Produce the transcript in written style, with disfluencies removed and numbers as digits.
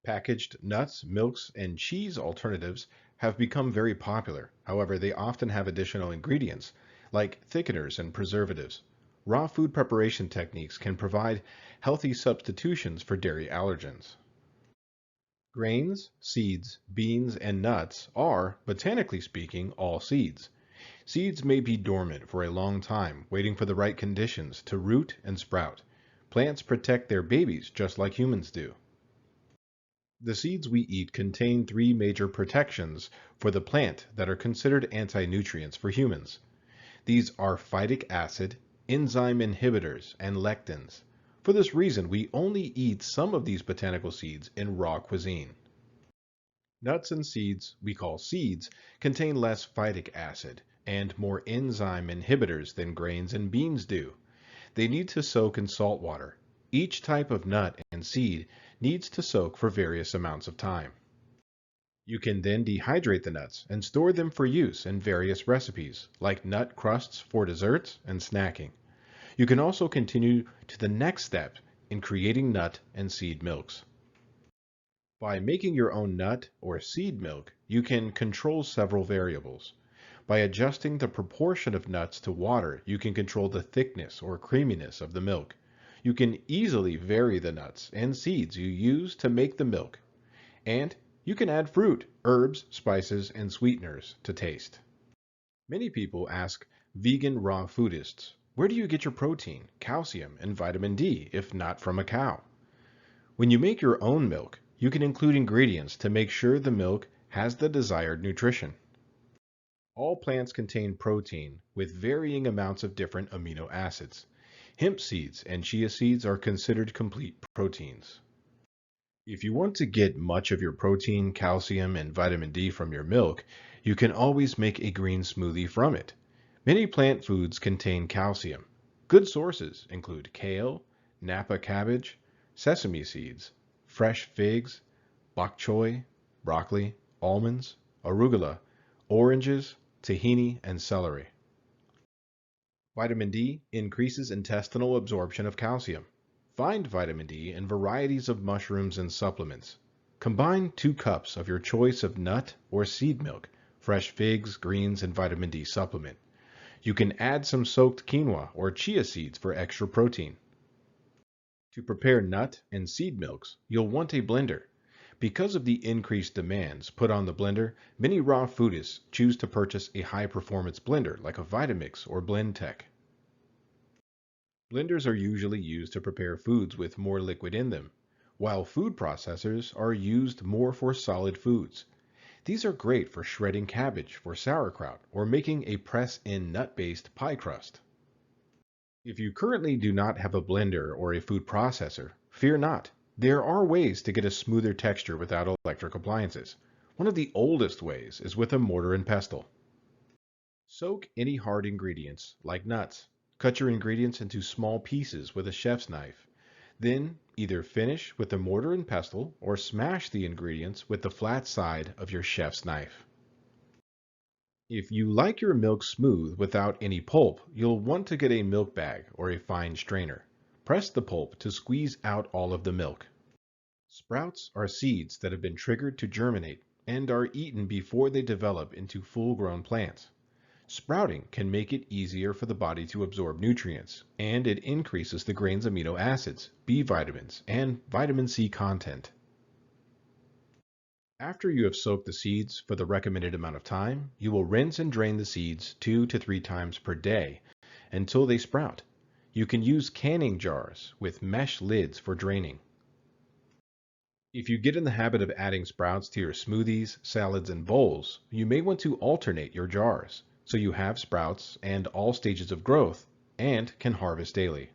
Packaged nuts, milks, and cheese alternatives have become very popular. However, they often have additional ingredients like thickeners and preservatives. Raw food preparation techniques can provide healthy substitutions for dairy allergens. Grains, seeds, beans, and nuts are, botanically speaking, all seeds. Seeds may be dormant for a long time, waiting for the right conditions to root and sprout. Plants protect their babies just like humans do. The seeds we eat contain three major protections for the plant that are considered anti-nutrients for humans. These are phytic acid, enzyme inhibitors, and lectins. For this reason, we only eat some of these botanical seeds in raw cuisine. Nuts and seeds we call seeds contain less phytic acid and more enzyme inhibitors than grains and beans do. They need to soak in salt water. Each type of nut and seed needs to soak for various amounts of time. You can then dehydrate the nuts and store them for use in various recipes, like nut crusts for desserts and snacking. You can also continue to the next step in creating nut and seed milks. By making your own nut or seed milk, you can control several variables. By adjusting the proportion of nuts to water, you can control the thickness or creaminess of the milk. You can easily vary the nuts and seeds you use to make the milk. And you can add fruit, herbs, spices, and sweeteners to taste. Many people ask vegan raw foodists, where do you get your protein, calcium, and vitamin D if not from a cow? When you make your own milk, you can include ingredients to make sure the milk has the desired nutrition. All plants contain protein with varying amounts of different amino acids. Hemp seeds and chia seeds are considered complete proteins. If you want to get much of your protein, calcium, and vitamin D from your milk, you can always make a green smoothie from it. Many plant foods contain calcium. Good sources include kale, napa cabbage, sesame seeds, fresh figs, bok choy, broccoli, almonds, arugula, oranges, tahini, and celery. Vitamin D increases intestinal absorption of calcium. Find vitamin D in varieties of mushrooms and supplements. Combine 2 cups of your choice of nut or seed milk, fresh figs, greens, and vitamin D supplement. You can add some soaked quinoa or chia seeds for extra protein. To prepare nut and seed milks, you'll want a blender. Because of the increased demands put on the blender, many raw foodists choose to purchase a high-performance blender like a Vitamix or Blendtec. Blenders are usually used to prepare foods with more liquid in them, while food processors are used more for solid foods. These are great for shredding cabbage for sauerkraut or making a press-in nut-based pie crust. If you currently do not have a blender or a food processor, fear not. There are ways to get a smoother texture without electric appliances. One of the oldest ways is with a mortar and pestle. Soak any hard ingredients, like nuts. Cut your ingredients into small pieces with a chef's knife. Then either finish with a mortar and pestle or smash the ingredients with the flat side of your chef's knife. If you like your milk smooth without any pulp, you'll want to get a milk bag or a fine strainer. Press the pulp to squeeze out all of the milk. Sprouts are seeds that have been triggered to germinate and are eaten before they develop into full-grown plants. Sprouting can make it easier for the body to absorb nutrients, and it increases the grain's amino acids, B vitamins, and vitamin C content. After you have soaked the seeds for the recommended amount of time, you will rinse and drain the seeds 2 to 3 times per day until they sprout. You can use canning jars with mesh lids for draining. If you get in the habit of adding sprouts to your smoothies, salads, and bowls, you may want to alternate your jars so you have sprouts and all stages of growth and can harvest daily.